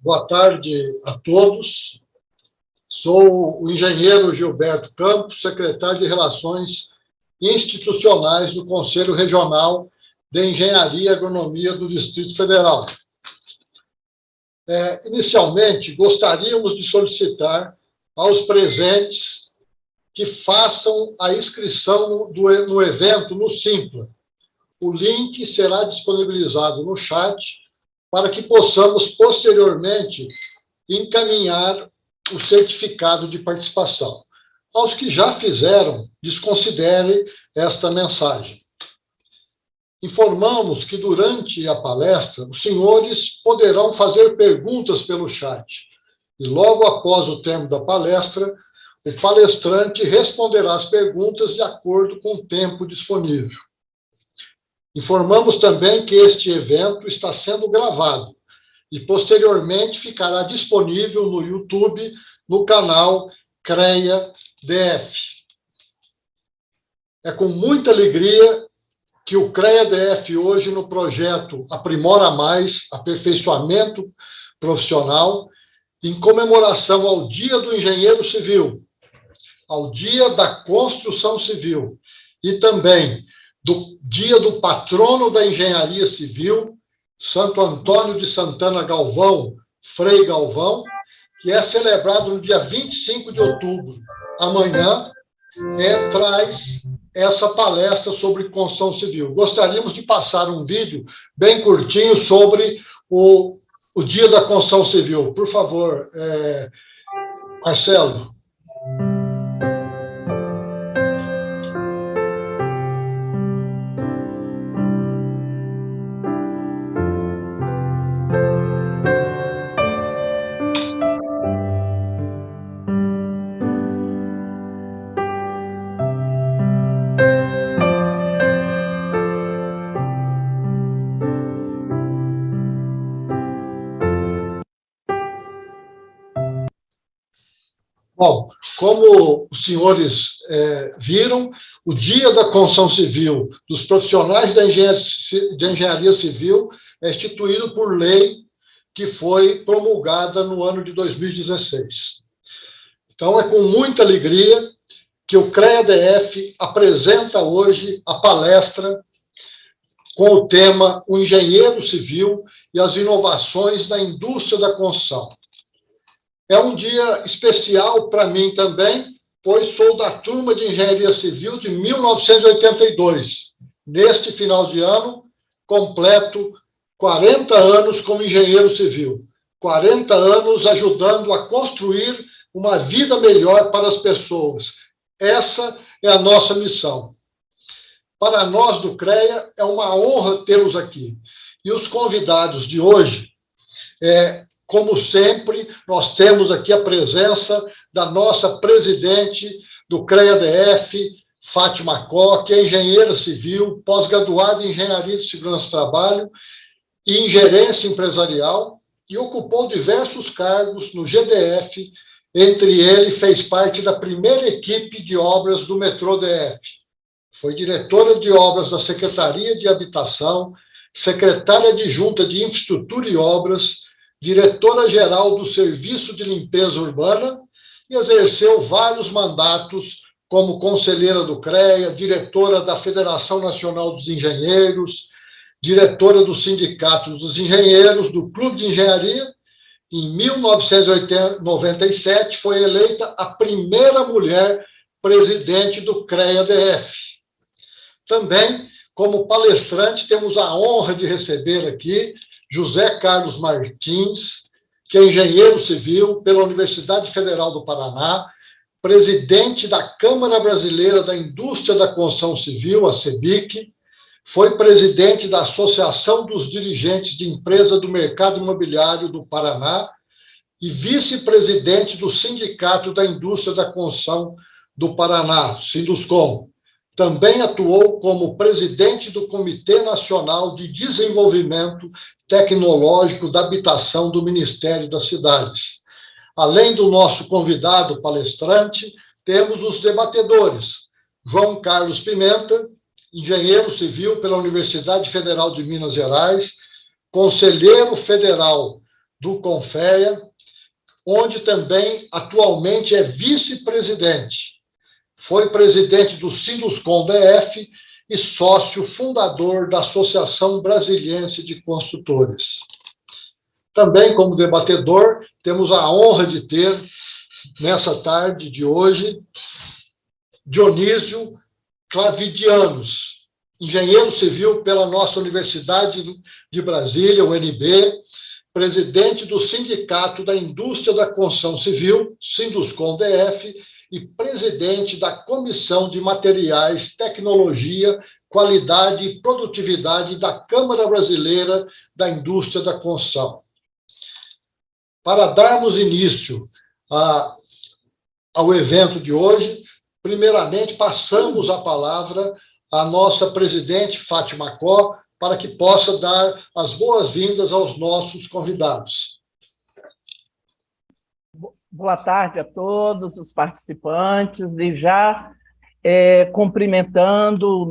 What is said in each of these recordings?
Boa tarde a todos. Sou o engenheiro Gilberto Campos, secretário de Relações Institucionais do Conselho Regional de Engenharia e Agronomia do Distrito Federal. Inicialmente, gostaríamos de solicitar aos presentes que façam a inscrição no evento no Simpla. O link será disponibilizado no chat para que possamos, posteriormente, encaminhar o certificado de participação. Aos que já fizeram, desconsidere esta mensagem. Informamos que, durante a palestra, os senhores poderão fazer perguntas pelo chat e, logo após o término da palestra, o palestrante responderá as perguntas de acordo com o tempo disponível. Informamos também que este evento está sendo gravado e, posteriormente, ficará disponível no YouTube, no canal CREA-DF. É com muita alegria que o CREA-DF hoje, no projeto Aprimora Mais, Aperfeiçoamento Profissional, em comemoração ao Dia do Engenheiro Civil, ao Dia da Construção Civil e também do Dia do Patrono da Engenharia Civil, Santo Antônio de Santana Galvão, Frei Galvão, que é celebrado no dia 25 de outubro. Amanhã traz essa palestra sobre construção civil. Gostaríamos de passar um vídeo bem curtinho sobre o Dia da Construção Civil. Por favor, Marcelo. Bom, como os senhores viram, o Dia da Construção Civil dos profissionais da engenharia civil é instituído por lei que foi promulgada no ano de 2016. Então, é com muita alegria que o CREA-DF apresenta hoje a palestra com o tema O Engenheiro Civil e as Inovações da Indústria da Construção. É um dia especial para mim também, pois sou da turma de Engenharia Civil de 1982. Neste final de ano, completo 40 anos como engenheiro civil. 40 anos ajudando a construir uma vida melhor para as pessoas. Essa é a nossa missão. Para nós do CREA, é uma honra tê-los aqui. E os convidados de hoje, como sempre, nós temos aqui a presença da nossa presidente do CREA-DF, Fátima Koch, que é engenheira civil, pós-graduada em Engenharia de Segurança do Trabalho e em Gerência Empresarial, e ocupou diversos cargos no GDF, entre eles fez parte da primeira equipe de obras do metrô DF. Foi diretora de obras da Secretaria de Habitação, secretária adjunta de Infraestrutura e Obras, diretora-geral do Serviço de Limpeza Urbana e exerceu vários mandatos como conselheira do CREA, diretora da Federação Nacional dos Engenheiros, diretora do Sindicato dos Engenheiros, do Clube de Engenharia. Em 1997, foi eleita a primeira mulher presidente do CREA-DF. Também, como palestrante, temos a honra de receber aqui José Carlos Martins, que é engenheiro civil pela Universidade Federal do Paraná, presidente da Câmara Brasileira da Indústria da Construção Civil, a CEBIC, foi presidente da Associação dos Dirigentes de Empresa do Mercado Imobiliário do Paraná e vice-presidente do Sindicato da Indústria da Construção do Paraná, Sinduscom. Também atuou como presidente do Comitê Nacional de Desenvolvimento Tecnológico da Habitação do Ministério das Cidades. Além do nosso convidado palestrante, temos os debatedores. João Carlos Pimenta, engenheiro civil pela Universidade Federal de Minas Gerais, conselheiro federal do Confea, onde também atualmente é vice-presidente. Foi presidente do Sinduscom DF e sócio fundador da Associação Brasiliense de Construtores. Também, como debatedor, temos a honra de ter, nessa tarde de hoje, Dionísio Clavidianos, engenheiro civil pela nossa Universidade de Brasília, UNB, presidente do Sindicato da Indústria da Construção Civil, Sinduscom DF, e presidente da Comissão de Materiais, Tecnologia, Qualidade e Produtividade da Câmara Brasileira da Indústria da Construção. Para darmos início ao evento de hoje, primeiramente passamos a palavra à nossa presidente, Fátima Có, para que possa dar as boas-vindas aos nossos convidados. Boa tarde a todos os participantes e já cumprimentando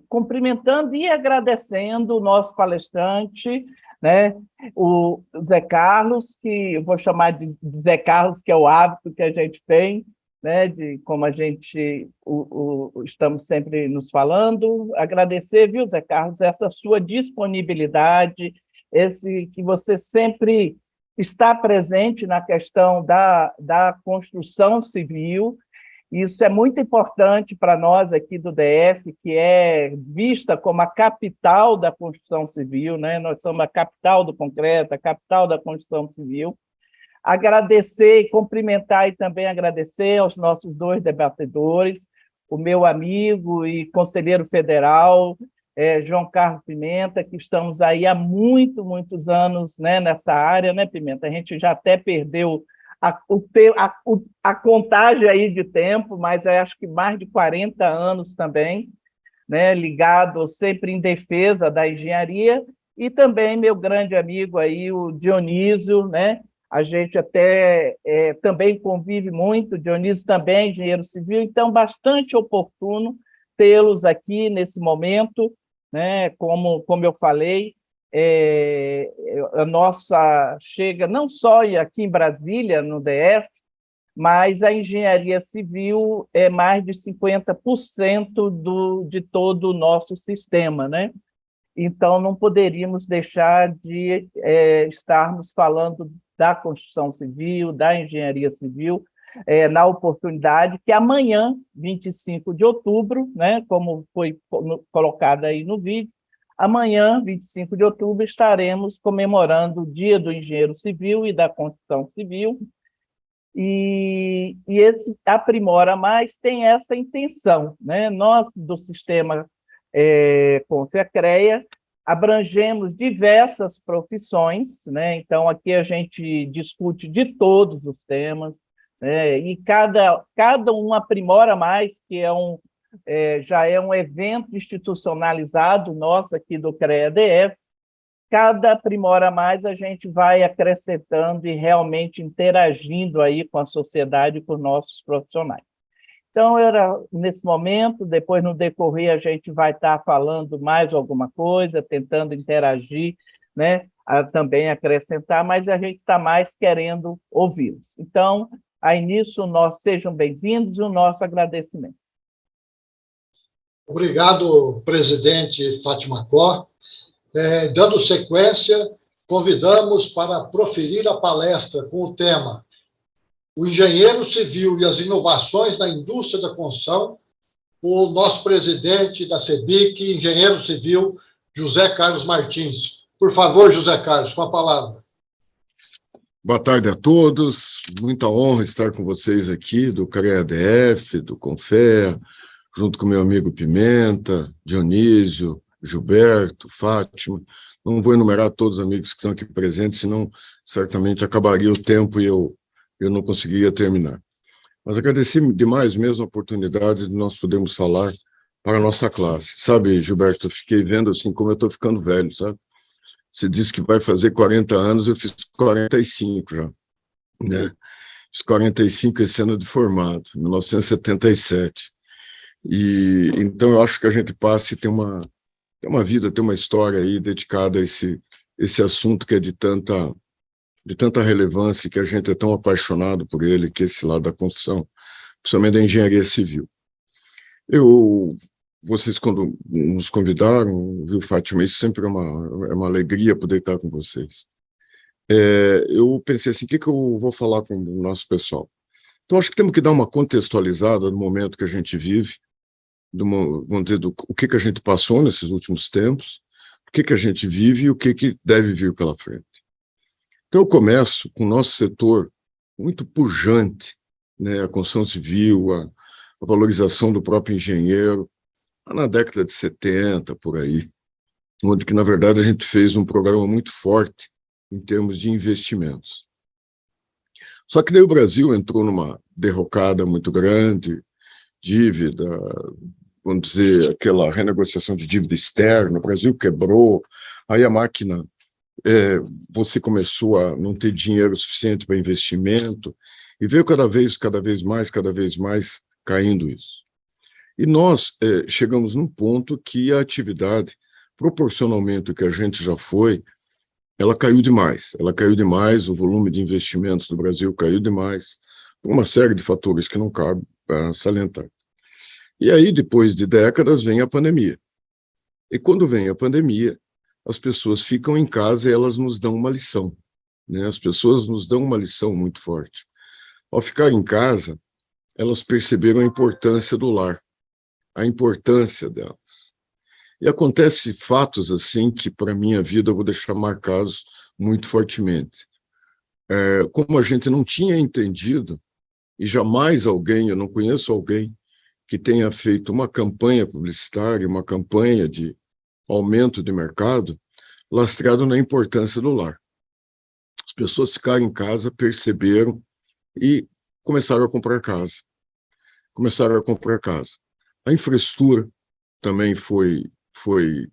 cumprimentando e agradecendo o nosso palestrante, né, o Zé Carlos, que eu vou chamar de Zé Carlos, que é o hábito que a gente tem, né, de como a gente estamos sempre nos falando. Agradecer, viu, Zé Carlos, essa sua disponibilidade, esse que você sempre está presente na questão da construção civil. Isso é muito importante para nós aqui do DF, que é vista como a capital da construção civil, né? Nós somos a capital do concreto, a capital da construção civil. Agradecer e cumprimentar e também agradecer aos nossos dois debatedores, o meu amigo e conselheiro federal, João Carlos Pimenta, que estamos aí há muitos anos, né, nessa área, né, Pimenta? A gente já até perdeu a contagem aí de tempo, mas acho que mais de 40 anos também, né, ligado sempre em defesa da engenharia, e também meu grande amigo aí, o Dionísio, né? A gente até também convive muito, Dionísio também é engenheiro civil, então bastante oportuno tê-los aqui nesse momento, né? Como eu falei, a nossa chega não só aqui em Brasília, no DF, mas a engenharia civil é mais de 50% de todo o nosso sistema, né? Então, não poderíamos deixar de estarmos falando da construção civil, da engenharia civil, na oportunidade que amanhã, 25 de outubro, né, como foi colocado aí no vídeo, amanhã, 25 de outubro, estaremos comemorando o Dia do Engenheiro Civil e da Construção Civil, e esse Aprimora Mais tem essa intenção, né? Nós, do sistema Confea-CREA, abrangemos diversas profissões, né? Então, aqui a gente discute de todos os temas, né? E cada um aprimora mais, que já é um evento institucionalizado nosso aqui do CREA-DF. Cada aprimora mais a gente vai acrescentando e realmente interagindo aí com a sociedade e com nossos profissionais. Então, era nesse momento, depois no decorrer a gente vai estar falando mais alguma coisa, tentando interagir, né? Também acrescentar, mas a gente está mais querendo ouvi-los. Então, aí nisso, sejam bem-vindos e o nosso agradecimento. Obrigado, presidente Fátima Có. Dando sequência, convidamos para proferir a palestra com o tema O Engenheiro Civil e as Inovações na Indústria da Construção, o nosso presidente da CEBIC, engenheiro civil, José Carlos Martins. Por favor, José Carlos, com a palavra. Boa tarde a todos, muita honra estar com vocês aqui, do CREA-DF, do Confea, junto com meu amigo Pimenta, Dionísio, Gilberto, Fátima. Não vou enumerar todos os amigos que estão aqui presentes, senão certamente acabaria o tempo e eu não conseguiria terminar. Mas agradecer demais mesmo a oportunidade de nós podermos falar para a nossa classe. Sabe, Gilberto, eu fiquei vendo assim como eu estou ficando velho, sabe? Você disse que vai fazer 40 anos, eu fiz 45 já, né? Fiz 45 esse ano de formado, 1977. E então eu acho que a gente passa e tem uma vida, tem uma história aí dedicada a esse assunto que é de tanta relevância, que a gente é tão apaixonado por ele, que é esse lado da construção, principalmente da engenharia civil. Vocês, quando nos convidaram, viu, Fátima, isso sempre é uma alegria poder estar com vocês. Eu pensei assim, o que eu vou falar com o nosso pessoal? Então, acho que temos que dar uma contextualizada no momento que a gente vive, vamos dizer, o que a gente passou nesses últimos tempos, o que a gente vive e o que deve vir pela frente. Então, eu começo com o nosso setor muito pujante, né, a construção civil, a valorização do próprio engenheiro, na década de 70, por aí, onde que, na verdade, a gente fez um programa muito forte em termos de investimentos. Só que daí o Brasil entrou numa derrocada muito grande, dívida, vamos dizer, aquela renegociação de dívida externa, o Brasil quebrou, aí a máquina, você começou a não ter dinheiro suficiente para investimento, e veio cada vez mais caindo isso. E nós chegamos num ponto que a atividade, proporcionalmente ao que a gente já foi, ela caiu demais, o volume de investimentos do Brasil caiu demais, por uma série de fatores que não cabe salientar. E aí, depois de décadas, vem a pandemia. E quando vem a pandemia, as pessoas ficam em casa e elas nos dão uma lição, né? As pessoas nos dão uma lição muito forte. Ao ficar em casa, elas perceberam a importância do lar, a importância delas. E acontece fatos assim que, para a minha vida, eu vou deixar marcados muito fortemente. Como a gente não tinha entendido, e jamais alguém, eu não conheço alguém, que tenha feito uma campanha publicitária, uma campanha de aumento de mercado, lastrado na importância do lar. As pessoas ficaram em casa, perceberam e começaram a comprar casa. A infraestrutura também foi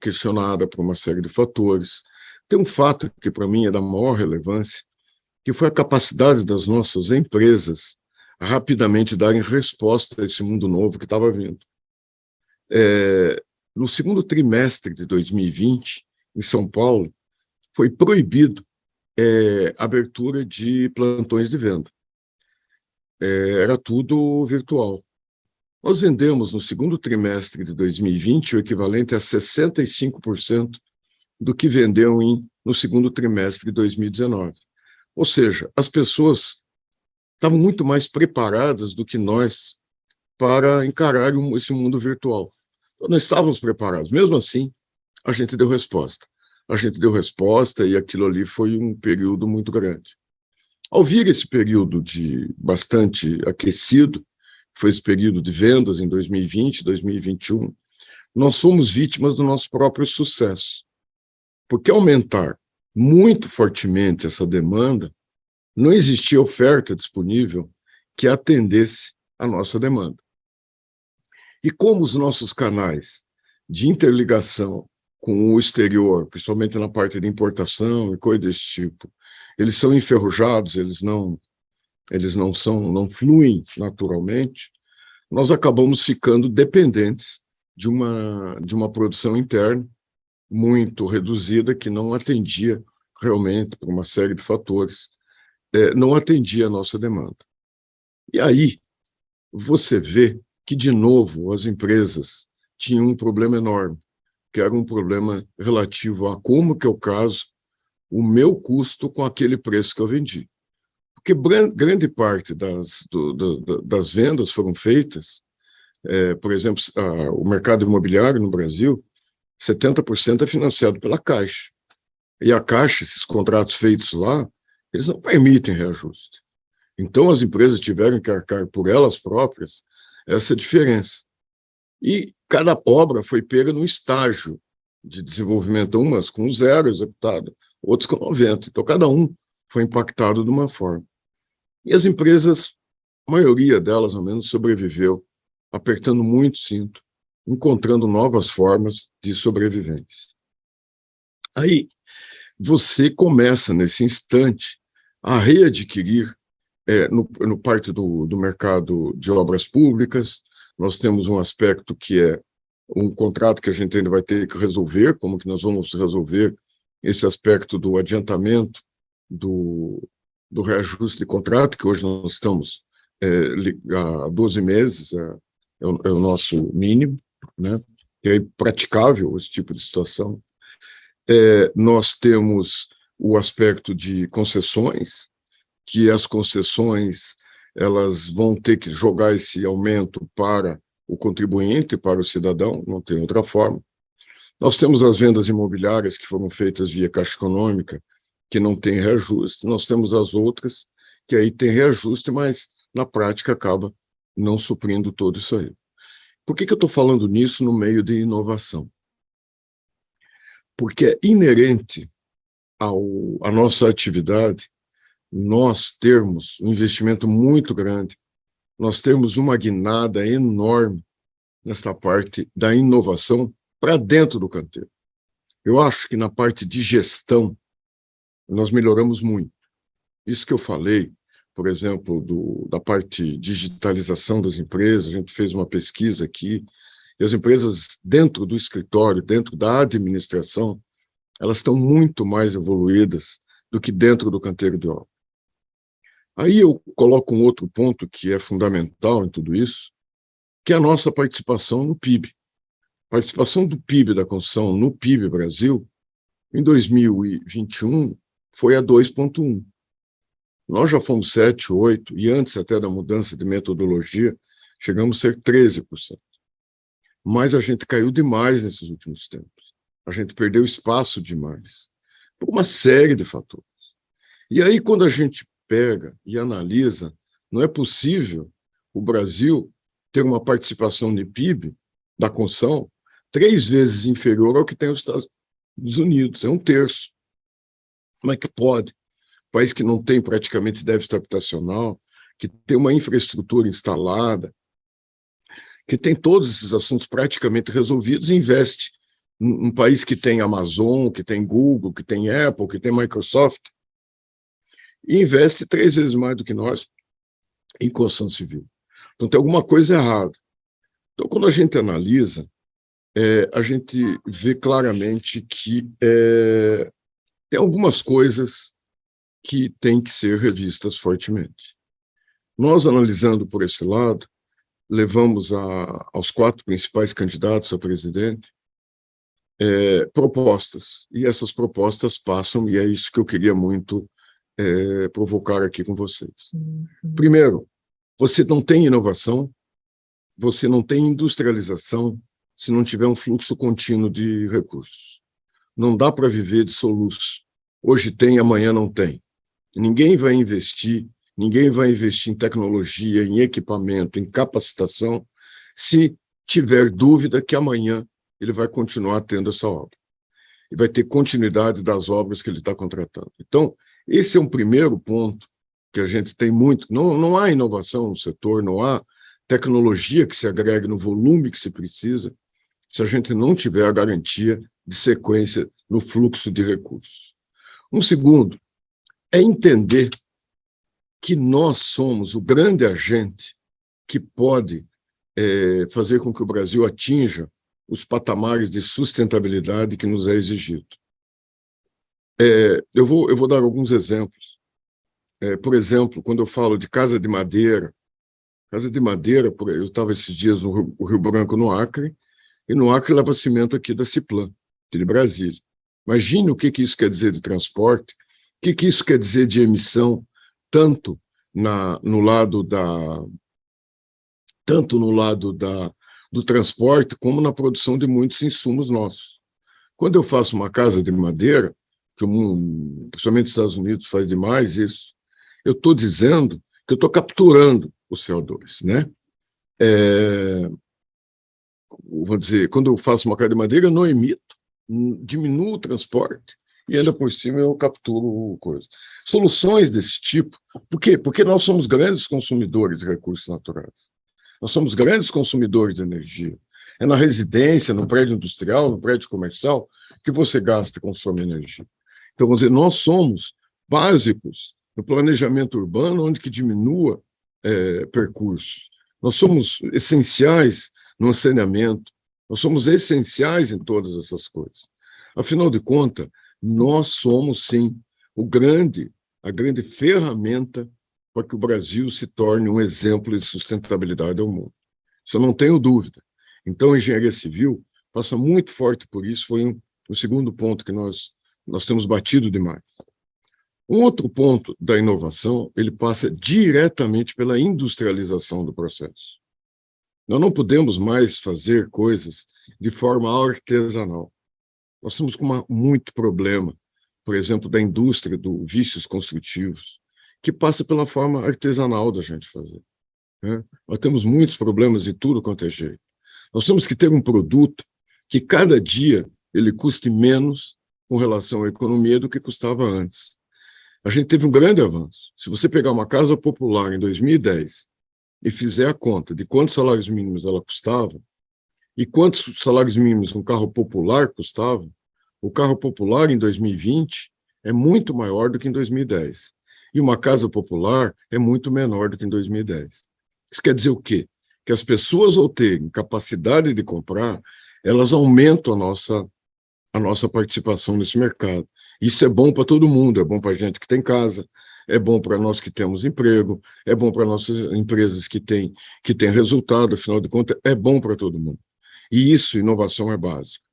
questionada por uma série de fatores. Tem um fato que, para mim, é da maior relevância, que foi a capacidade das nossas empresas rapidamente darem resposta a esse mundo novo que estava vindo. No segundo trimestre de 2020, em São Paulo, foi proibido a abertura de plantões de venda. Era tudo virtual. Nós vendemos, no segundo trimestre de 2020, o equivalente a 65% do que vendeu no segundo trimestre de 2019. Ou seja, as pessoas estavam muito mais preparadas do que nós para encarar esse mundo virtual. Nós estávamos preparados. Mesmo assim, a gente deu resposta. E aquilo ali foi um período muito grande. Ao vir esse período de bastante aquecido, foi esse período de vendas em 2020, 2021, nós fomos vítimas do nosso próprio sucesso. Porque aumentar muito fortemente essa demanda, não existia oferta disponível que atendesse a nossa demanda. E como os nossos canais de interligação com o exterior, principalmente na parte de importação e coisas desse tipo, eles são enferrujados, eles não fluem naturalmente, nós acabamos ficando dependentes de uma produção interna muito reduzida que não atendia realmente, por uma série de fatores, não atendia a nossa demanda. E aí, você vê que, de novo, as empresas tinham um problema enorme, que era um problema relativo a como que eu caso o meu custo com aquele preço que eu vendi. Porque grande parte das vendas foram feitas, por exemplo, o mercado imobiliário no Brasil, 70% é financiado pela Caixa. E a Caixa, esses contratos feitos lá, eles não permitem reajuste. Então, as empresas tiveram que arcar por elas próprias essa diferença. E cada obra foi pega num estágio de desenvolvimento, umas com 0 executado, outras com 90. Então, cada um foi impactado de uma forma. E as empresas, a maioria delas, ao menos, sobreviveu, apertando muito o cinto, encontrando novas formas de sobrevivência. Aí, você começa, nesse instante, a readquirir, no parte do mercado de obras públicas, nós temos um aspecto que é um contrato que a gente ainda vai ter que resolver, como que nós vamos resolver esse aspecto do adiantamento do reajuste de contrato, que hoje nós estamos há 12 meses, é o nosso mínimo, né? É praticável esse tipo de situação. Nós temos o aspecto de concessões, que as concessões elas vão ter que jogar esse aumento para o contribuinte, para o cidadão, não tem outra forma. Nós temos as vendas imobiliárias que foram feitas via Caixa Econômica, que não tem reajuste. Nós temos as outras, que aí tem reajuste, mas na prática acaba não suprindo tudo isso aí. Por que eu estou falando nisso no meio de inovação? Porque é inerente à nossa atividade nós termos um investimento muito grande, nós temos uma guinada enorme nessa parte da inovação para dentro do canteiro. Eu acho que na parte de gestão nós melhoramos muito. Isso que eu falei, por exemplo, da parte de digitalização das empresas, a gente fez uma pesquisa aqui, e as empresas dentro do escritório, dentro da administração, elas estão muito mais evoluídas do que dentro do canteiro de obra. Aí eu coloco um outro ponto que é fundamental em tudo isso, que é a nossa participação no PIB. A participação do PIB da construção no PIB Brasil, em 2021, foi a 2,1%. Nós já fomos 7, 8, e antes até da mudança de metodologia, chegamos a ser 13%. Mas a gente caiu demais nesses últimos tempos. A gente perdeu espaço demais, por uma série de fatores. E aí, quando a gente pega e analisa, não é possível o Brasil ter uma participação de PIB da construção 3 vezes inferior ao que tem os Estados Unidos, é 1/3. Como é que pode? Um país que não tem praticamente déficit habitacional, que tem uma infraestrutura instalada, que tem todos esses assuntos praticamente resolvidos, investe num país que tem Amazon, que tem Google, que tem Apple, que tem Microsoft, e investe 3 vezes mais do que nós em construção civil. Então, tem alguma coisa errada. Então, quando a gente analisa, a gente vê claramente que tem algumas coisas que têm que ser revistas fortemente. Nós, analisando por esse lado, levamos aos 4 principais candidatos a presidente propostas, e essas propostas passam, e é isso que eu queria muito provocar aqui com vocês. Primeiro, você não tem inovação, você não tem industrialização se não tiver um fluxo contínuo de recursos. Não dá para viver de soluço. Hoje tem, amanhã não tem. Ninguém vai investir em tecnologia, em equipamento, em capacitação, se tiver dúvida que amanhã ele vai continuar tendo essa obra. E vai ter continuidade das obras que ele está contratando. Então, esse é um primeiro ponto que a gente tem muito. Não há inovação no setor, não há tecnologia que se agregue no volume que se precisa, se a gente não tiver a garantia de sequência no fluxo de recursos. Um segundo é entender que nós somos o grande agente que pode fazer com que o Brasil atinja os patamares de sustentabilidade que nos é exigido. Eu vou dar alguns exemplos. Por exemplo, quando eu falo de casa de madeira, eu estava esses dias no Rio Branco, no Acre, e no Acre leva cimento aqui da Ciplan, aqui de Brasília. Imagine o que isso quer dizer de transporte, o que isso quer dizer de emissão, tanto no lado do transporte, como na produção de muitos insumos nossos. Quando eu faço uma casa de madeira, principalmente nos Estados Unidos faz demais isso, eu estou dizendo que eu estou capturando o CO2, né? Vou dizer, quando eu faço uma casa de madeira, eu não emito, diminuo o transporte e ainda por cima eu capturo coisa. Soluções desse tipo, por quê? Porque nós somos grandes consumidores de recursos naturais. Nós somos grandes consumidores de energia. É na residência, no prédio industrial, no prédio comercial, que você gasta e consome energia. Então, vamos dizer, nós somos básicos no planejamento urbano, onde que diminua percursos. Nós somos essenciais no saneamento, nós somos essenciais em todas essas coisas. Afinal de contas, Nós somos, sim, a grande ferramenta para que o Brasil se torne um exemplo de sustentabilidade ao mundo. Isso eu não tenho dúvida. Então, a engenharia civil passa muito forte por isso, foi o segundo ponto que nós temos batido demais. Um outro ponto da inovação, ele passa diretamente pela industrialização do processo. Nós não podemos mais fazer coisas de forma artesanal. Nós temos muito problema, por exemplo, da indústria dos vícios construtivos, que passa pela forma artesanal da gente fazer, né? Nós temos muitos problemas de tudo quanto é jeito. Nós temos que ter um produto que cada dia ele custe menos com relação à economia do que custava antes. A gente teve um grande avanço. Se você pegar uma casa popular em 2010 e fizer a conta de quantos salários mínimos ela custava e quantos salários mínimos um carro popular custava, o carro popular em 2020 é muito maior do que em 2010. E uma casa popular é muito menor do que em 2010. Isso quer dizer o quê? Que as pessoas, ao terem capacidade de comprar, elas aumentam a nossa participação nesse mercado. Isso é bom para todo mundo, é bom para a gente que tem casa, é bom para nós que temos emprego, é bom para nossas empresas que têm resultado, afinal de contas, é bom para todo mundo. E isso, inovação é básica.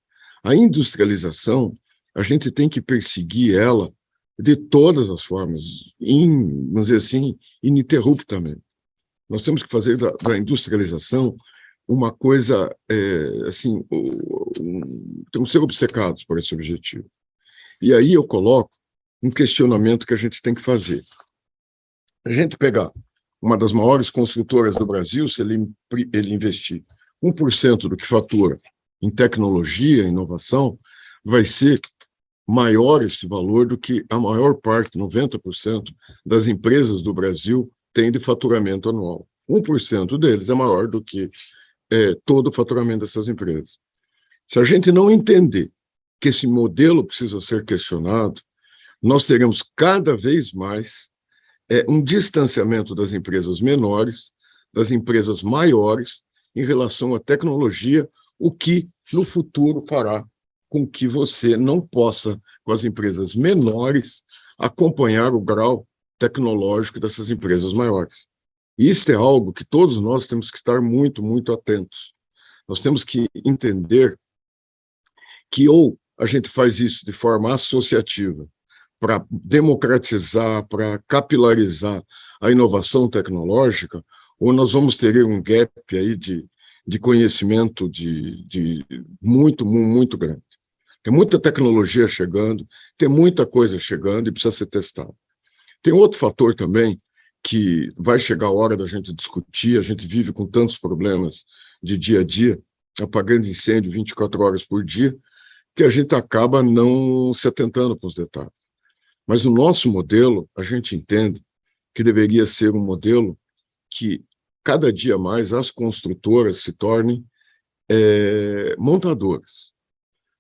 A industrialização, a gente tem que perseguir ela de todas as formas, vamos dizer assim, ininterruptamente. Nós temos que fazer da industrialização uma coisa, assim, temos que ser obcecados por esse objetivo. E aí eu coloco um questionamento que a gente tem que fazer. A gente pegar uma das maiores construtoras do Brasil, se ele investir 1% do que fatura em tecnologia, inovação, vai ser maior esse valor do que a maior parte, 90% das empresas do Brasil tem de faturamento anual. 1% deles é maior do que todo o faturamento dessas empresas. Se a gente não entender que esse modelo precisa ser questionado, nós teremos cada vez mais um distanciamento das empresas menores, das empresas maiores, em relação à tecnologia, o que, no futuro, fará com que você não possa, com as empresas menores, acompanhar o grau tecnológico dessas empresas maiores. E isso é algo que todos nós temos que estar muito, muito atentos. Nós temos que entender que ou a gente faz isso de forma associativa, para democratizar, para capilarizar a inovação tecnológica, ou nós vamos ter um gap aí de conhecimento muito, muito grande. Tem muita tecnologia chegando, tem muita coisa chegando e precisa ser testada. Tem outro fator também que vai chegar a hora da gente discutir, a gente vive com tantos problemas de dia a dia, apagando incêndio 24 horas por dia, que a gente acaba não se atentando para os detalhes. Mas o nosso modelo, a gente entende que deveria ser um modelo que, cada dia mais, as construtoras se tornem montadoras.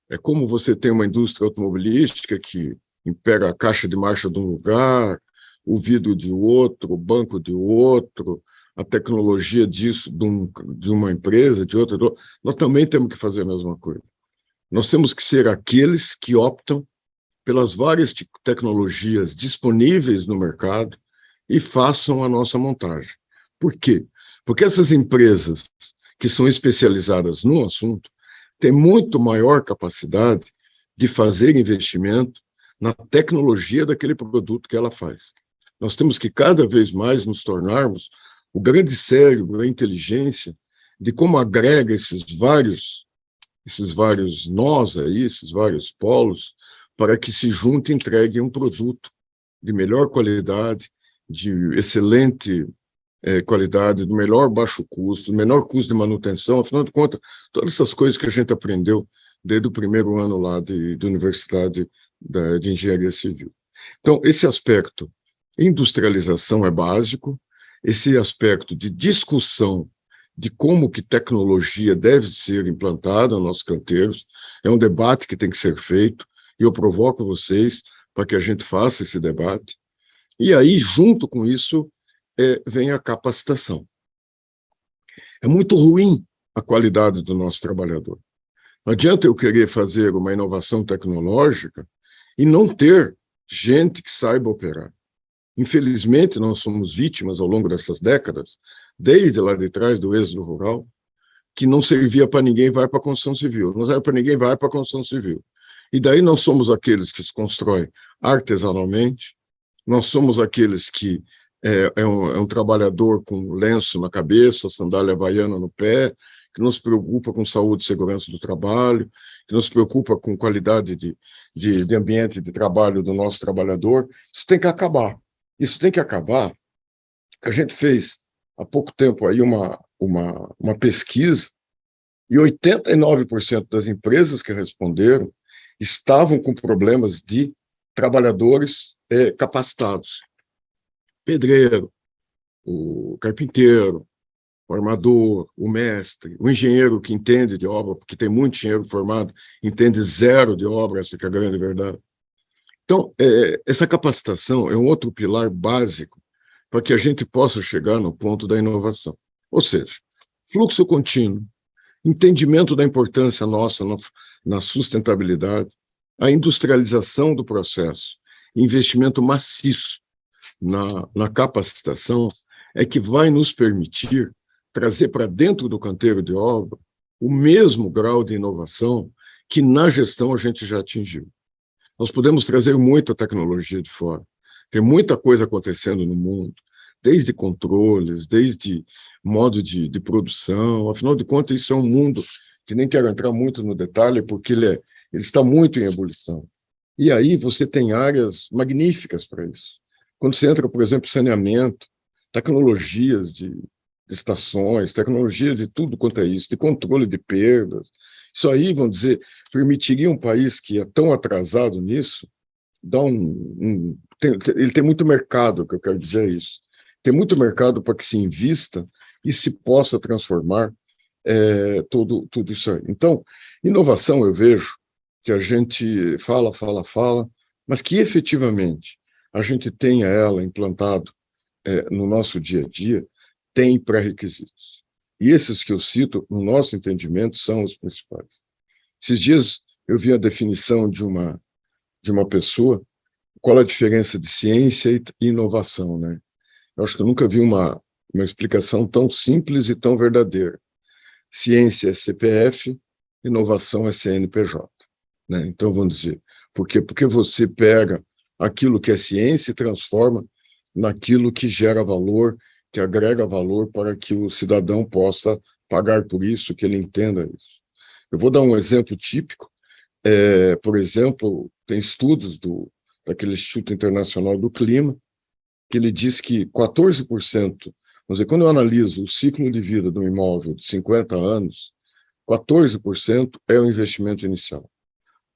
É como você tem uma indústria automobilística que pega a caixa de marcha de um lugar, o vidro de outro, o banco de outro, a tecnologia disso de uma empresa, de outra. Nós também temos que fazer a mesma coisa. Nós temos que ser aqueles que optam pelas várias tecnologias disponíveis no mercado e façam a nossa montagem. Por quê? Porque essas empresas que são especializadas no assunto têm muito maior capacidade de fazer investimento na tecnologia daquele produto que ela faz. Nós temos que cada vez mais nos tornarmos o grande cérebro, a inteligência, de como agrega esses vários nós aí, esses vários polos, para que se junte e entregue um produto de melhor qualidade, de excelente qualidade, do melhor baixo custo, do menor custo de manutenção. Afinal de contas, todas essas coisas que a gente aprendeu desde o primeiro ano lá de Universidade de Engenharia Civil. Então, esse aspecto industrialização é básico, esse aspecto de discussão de como que tecnologia deve ser implantada nos nossos canteiros, é um debate que tem que ser feito, e eu provoco vocês para que a gente faça esse debate. E aí, junto com isso, vem a capacitação. É muito ruim a qualidade do nosso trabalhador. Não adianta eu querer fazer uma inovação tecnológica e não ter gente que saiba operar. Infelizmente, nós somos vítimas ao longo dessas décadas, desde lá de trás do êxodo rural, que não servia para ninguém, vai para a construção civil. Não serve para ninguém, vai para a construção civil. E daí nós somos aqueles que se constroem artesanalmente, nós somos aqueles que é um trabalhador com lenço na cabeça, sandália havaiana no pé, que não se preocupa com saúde e segurança do trabalho, que não se preocupa com qualidade de ambiente de trabalho do nosso trabalhador. Isso tem que acabar. Isso tem que acabar. A gente fez, há pouco tempo, aí uma pesquisa, e 89% das empresas que responderam estavam com problemas de trabalhadores capacitados. Pedreiro, o carpinteiro, o armador, o mestre, o engenheiro que entende de obra, porque tem muito engenheiro formado, entende zero de obra, essa que é a grande verdade. Então, essa capacitação é um outro pilar básico para que a gente possa chegar no ponto da inovação. Ou seja, fluxo contínuo, entendimento da importância nossa na sustentabilidade, a industrialização do processo, investimento maciço na capacitação é que vai nos permitir trazer para dentro do canteiro de obra o mesmo grau de inovação que na gestão a gente já atingiu. Nós podemos trazer muita tecnologia de fora. Tem muita coisa acontecendo no mundo, desde controles, desde modo de produção. Afinal de contas, isso é um mundo que nem quero entrar muito no detalhe, porque ele está muito em ebulição. E aí você tem áreas magníficas para isso. Quando você entra, por exemplo, saneamento, tecnologias de estações, tecnologias de tudo quanto é isso, de controle de perdas. Isso aí, vamos dizer, permitiria um país que é tão atrasado nisso, ele tem muito mercado, o que eu quero dizer é isso. Tem muito mercado para que se invista e se possa transformar tudo isso aí. Então, inovação, eu vejo que a gente fala, mas que efetivamente a gente tenha ela implantado no nosso dia a dia, tem pré-requisitos. E esses que eu cito, no nosso entendimento, são os principais. Esses dias eu vi a definição de uma pessoa, qual a diferença de ciência e inovação, né? Eu acho que eu nunca vi uma explicação tão simples e tão verdadeira. Ciência é CPF, inovação é CNPJ. Né? Então, vamos dizer, por quê? Porque você pega aquilo que é ciência e transforma naquilo que gera valor, que agrega valor para que o cidadão possa pagar por isso, que ele entenda isso. Eu vou dar um exemplo típico. Por exemplo, tem estudos daquele Instituto Internacional do Clima, que ele diz que 14%, vamos dizer, quando eu analiso o ciclo de vida de um imóvel de 50 anos, 14% é o investimento inicial.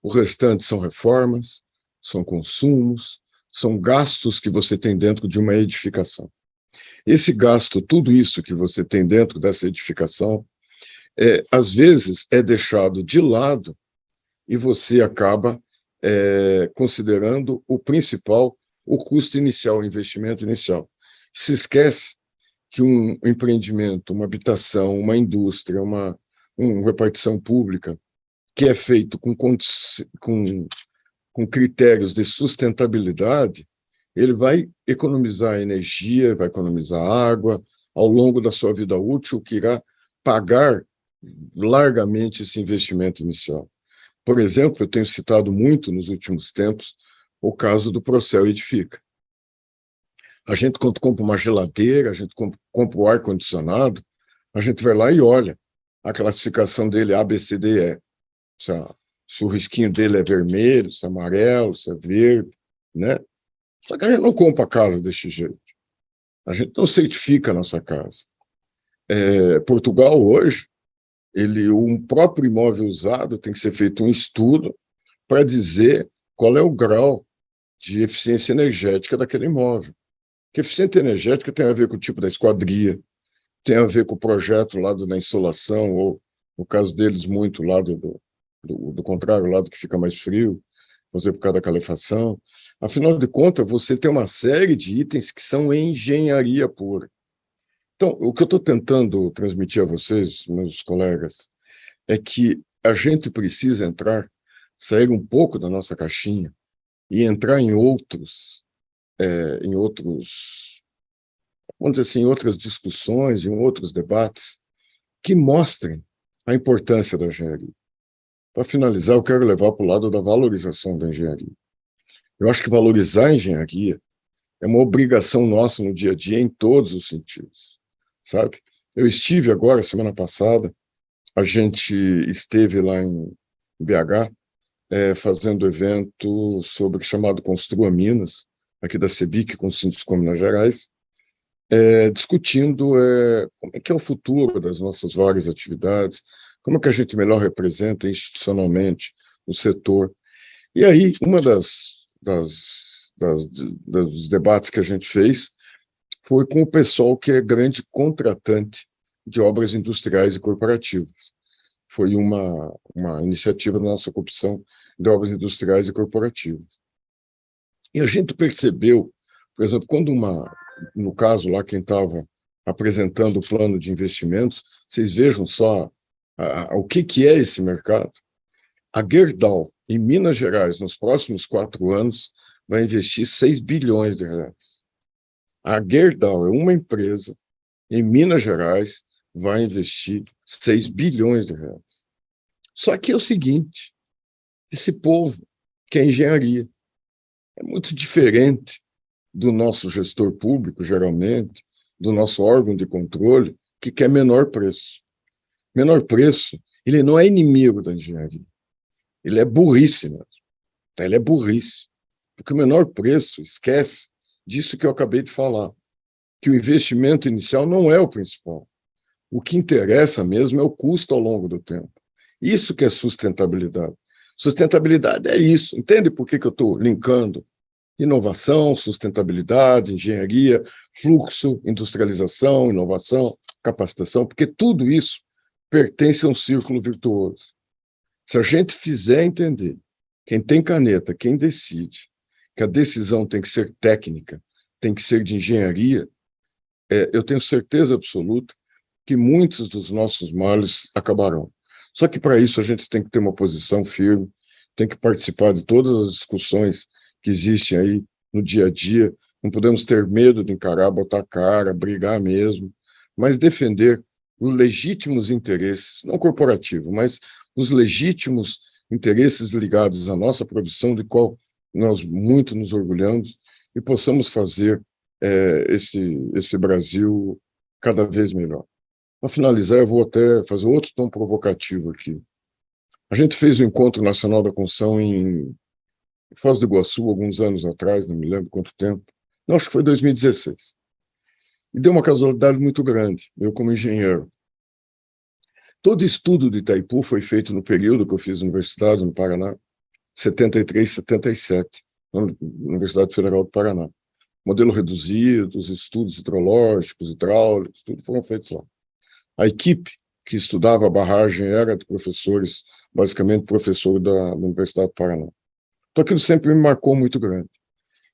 O restante são reformas, são consumos, são gastos que você tem dentro de uma edificação. Esse gasto, tudo isso que você tem dentro dessa edificação, às vezes é deixado de lado e você acaba considerando o principal, o custo inicial, o investimento inicial. Se esquece que um empreendimento, uma habitação, uma indústria, uma repartição pública, que é feito com critérios de sustentabilidade, ele vai economizar energia, vai economizar água ao longo da sua vida útil, que irá pagar largamente esse investimento inicial. Por exemplo, eu tenho citado muito nos últimos tempos o caso do Procel Edifica. A gente, quando compra uma geladeira, a gente compra o ar-condicionado, a gente vai lá e olha a classificação dele A, B, C, D, E. Se o risquinho dele é vermelho, se é amarelo, se é verde, né? Só que a gente não compra a casa desse jeito. A gente não certifica a nossa casa. Portugal, hoje, um próprio imóvel usado tem que ser feito um estudo para dizer qual é o grau de eficiência energética daquele imóvel. Porque eficiência energética tem a ver com o tipo da esquadria, tem a ver com o projeto lá da insolação, ou, no caso deles, muito lá do contrário, lado que fica mais frio, por causa da calefação. Afinal de contas, você tem uma série de itens que são engenharia pura. Então, o que eu estou tentando transmitir a vocês, meus colegas, é que a gente precisa sair um pouco da nossa caixinha e entrar em outros, vamos dizer assim, em outras discussões, em outros debates, que mostrem a importância da engenharia. Para finalizar, eu quero levar para o lado da valorização da engenharia. Eu acho que valorizar a engenharia é uma obrigação nossa no dia a dia, em todos os sentidos, sabe? Eu estive agora, semana passada, a gente esteve lá em BH, fazendo evento chamado Construa Minas, aqui da CEBIC, com o Sinduscom Minas Gerais, discutindo como é que é o futuro das nossas várias atividades, como é que a gente melhor representa institucionalmente o setor. E aí, uma dos debates que a gente fez foi com o pessoal que é grande contratante de obras industriais e corporativas. Foi uma iniciativa da nossa Comissão de Obras Industriais e Corporativas. E a gente percebeu, por exemplo, quando no caso lá, quem estava apresentando o plano de investimentos, vocês vejam só o que é esse mercado. A Gerdau, em Minas Gerais, nos próximos 4 anos, vai investir 6 bilhões de reais. A Gerdau é uma empresa, em Minas Gerais, vai investir 6 bilhões de reais. Só que é o seguinte, esse povo quer engenharia. É muito diferente do nosso gestor público, geralmente, do nosso órgão de controle, que quer menor preço. Menor preço, ele não é inimigo da engenharia. Ele é burrice mesmo. Ele é burrice. Porque o menor preço, esquece disso que eu acabei de falar, que o investimento inicial não é o principal. O que interessa mesmo é o custo ao longo do tempo. Isso que é sustentabilidade. Sustentabilidade é isso. Entende por que eu estou linkando inovação, sustentabilidade, engenharia, fluxo, industrialização, inovação, capacitação? Porque tudo isso pertence a um círculo virtuoso. Se a gente fizer entender, quem tem caneta, quem decide, que a decisão tem que ser técnica, tem que ser de engenharia, eu tenho certeza absoluta que muitos dos nossos males acabarão. Só que para isso a gente tem que ter uma posição firme, tem que participar de todas as discussões que existem aí no dia a dia, não podemos ter medo de encarar, botar a cara, brigar mesmo, mas defender os legítimos interesses, não corporativos, mas os legítimos interesses ligados à nossa profissão, de qual nós muito nos orgulhamos, e possamos fazer esse Brasil cada vez melhor. Para finalizar, eu vou até fazer outro tom provocativo aqui. A gente fez o Encontro Nacional da Construção em Foz do Iguaçu, alguns anos atrás, não me lembro quanto tempo, não, acho que foi 2016. E deu uma casualidade muito grande, eu como engenheiro. Todo estudo de Itaipu foi feito no período que eu fiz universidade no Paraná, 73, 77, na Universidade Federal do Paraná. Modelo reduzido, os estudos hidrológicos, hidráulicos, tudo foram feitos lá. A equipe que estudava a barragem era de professores, basicamente professor da Universidade do Paraná. Então aquilo sempre me marcou muito grande.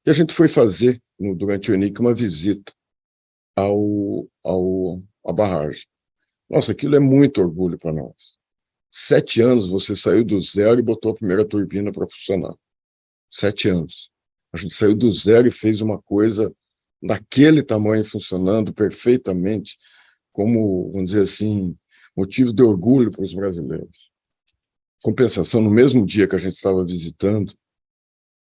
E a gente foi fazer, durante o ENIC, uma visita à barragem. Nossa, aquilo é muito orgulho para nós. 7 anos você saiu do zero e botou a primeira turbina para funcionar. 7 anos. A gente saiu do zero e fez uma coisa daquele tamanho funcionando perfeitamente, como, vamos dizer assim, motivo de orgulho para os brasileiros. Compensação, no mesmo dia que a gente estava visitando,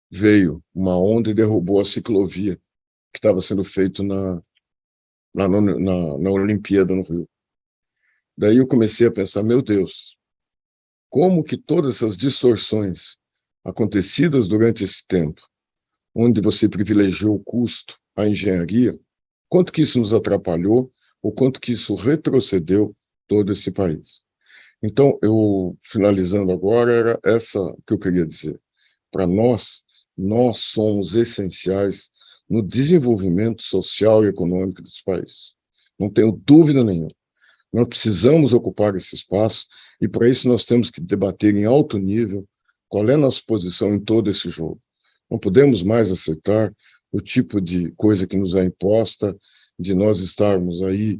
veio uma onda e derrubou a ciclovia que estava sendo feito na Olimpíada no Rio. Daí eu comecei a pensar, meu Deus, como que todas essas distorções acontecidas durante esse tempo, onde você privilegiou o custo, a engenharia, quanto que isso nos atrapalhou, ou quanto que isso retrocedeu todo esse país. Então, eu, finalizando agora, era essa que eu queria dizer. Para nós somos essenciais no desenvolvimento social e econômico desse país. Não tenho dúvida nenhuma. Nós precisamos ocupar esse espaço e, para isso, nós temos que debater em alto nível qual é a nossa posição em todo esse jogo. Não podemos mais aceitar o tipo de coisa que nos é imposta, de nós estarmos aí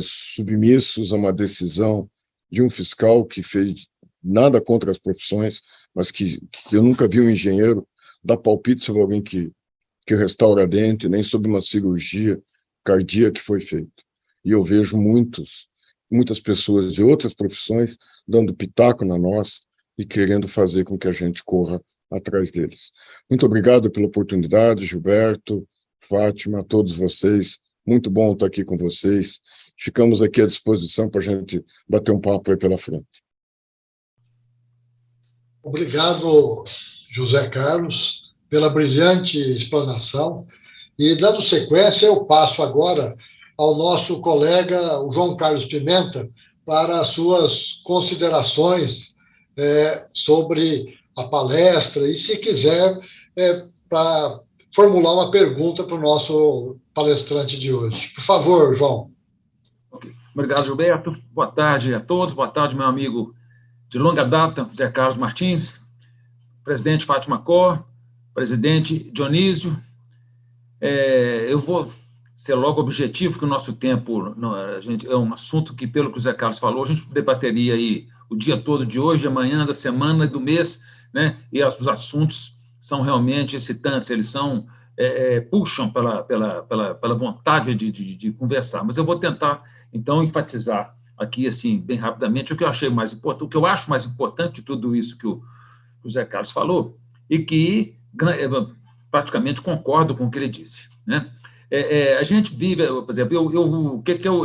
submissos a uma decisão de um fiscal que fez nada contra as profissões, mas que eu nunca vi um engenheiro dar palpite sobre alguém que restaura dente, nem sobre uma cirurgia cardíaca que foi feita. E eu vejo muitas pessoas de outras profissões dando pitaco na nossa e querendo fazer com que a gente corra atrás deles. Muito obrigado pela oportunidade, Gilberto, Fátima, a todos vocês. Muito bom estar aqui com vocês. Ficamos aqui à disposição para a gente bater um papo aí pela frente. Obrigado, José Carlos, pela brilhante explanação. E, dando sequência, eu passo agora ao nosso colega, o João Carlos Pimenta, para as suas considerações sobre a palestra e, se quiser, para formular uma pergunta para o nosso palestrante de hoje. Por favor, João. Okay. Obrigado, Gilberto. Boa tarde a todos. Boa tarde, meu amigo de longa data, Zé Carlos Martins, presidente Fátima Cor, presidente Dionísio. Eu vou ser logo objetivo, que o nosso tempo é um assunto que, pelo que o Zé Carlos falou, a gente debateria aí o dia todo de hoje, amanhã, da semana e do mês, né? E os assuntos são realmente excitantes, eles puxam pela vontade de conversar. Mas eu vou tentar, então, enfatizar aqui, assim, bem rapidamente, o que eu achei mais importante, o que eu acho mais importante de tudo isso que o Zé Carlos falou, e que praticamente concordo com o que ele disse, né? A gente vive, por exemplo,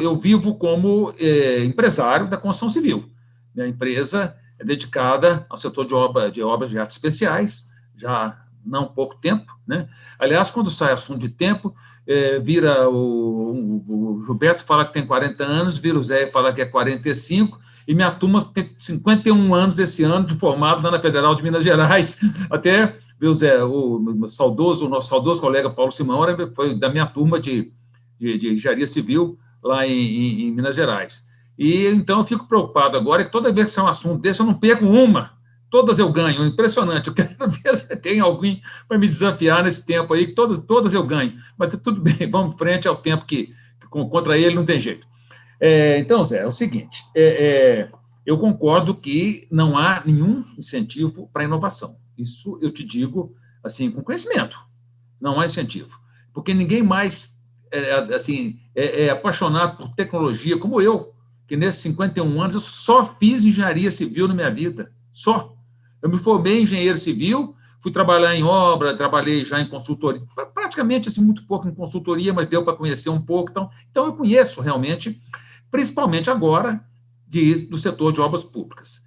eu vivo como empresário da construção civil. Minha empresa é dedicada ao setor de obras de artes especiais, já não há pouco tempo, né? Aliás, quando sai assunto de tempo, vira o Gilberto fala que tem 40 anos, vira o Zé e fala que é 45, e minha turma tem 51 anos esse ano, de formado lá na Federal de Minas Gerais. Até, viu, Zé, o nosso saudoso colega Paulo Simão foi da minha turma de engenharia civil lá em Minas Gerais. E então eu fico preocupado agora, que toda vez que sai um assunto desse, eu não perco uma. Todas eu ganho, impressionante. Eu quero ver se tem alguém para me desafiar nesse tempo aí, que todas eu ganho. Mas tudo bem, vamos frente ao tempo que contra ele não tem jeito. Então, Zé, é o seguinte, eu concordo que não há nenhum incentivo para a inovação. Isso eu te digo, assim, com conhecimento. Não há incentivo. Porque ninguém mais é apaixonado por tecnologia como eu, que nesses 51 anos eu só fiz engenharia civil na minha vida. Só. Eu me formei em engenheiro civil, fui trabalhar em obra, trabalhei já em consultoria, praticamente assim, muito pouco em consultoria, mas deu para conhecer um pouco. Então eu conheço realmente, principalmente agora, do setor de obras públicas.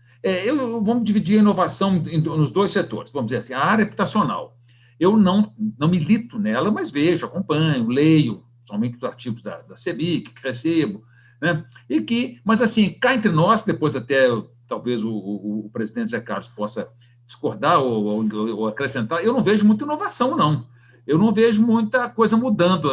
Vamos dividir a inovação nos dois setores, vamos dizer assim, a área habitacional. Eu não milito nela, mas vejo, acompanho, leio, somente os artigos da CEBIC, que recebo, né? Mas, assim, cá entre nós, depois até talvez o presidente Zé Carlos possa discordar ou acrescentar, eu não vejo muita inovação, não. Eu não vejo muita coisa mudando.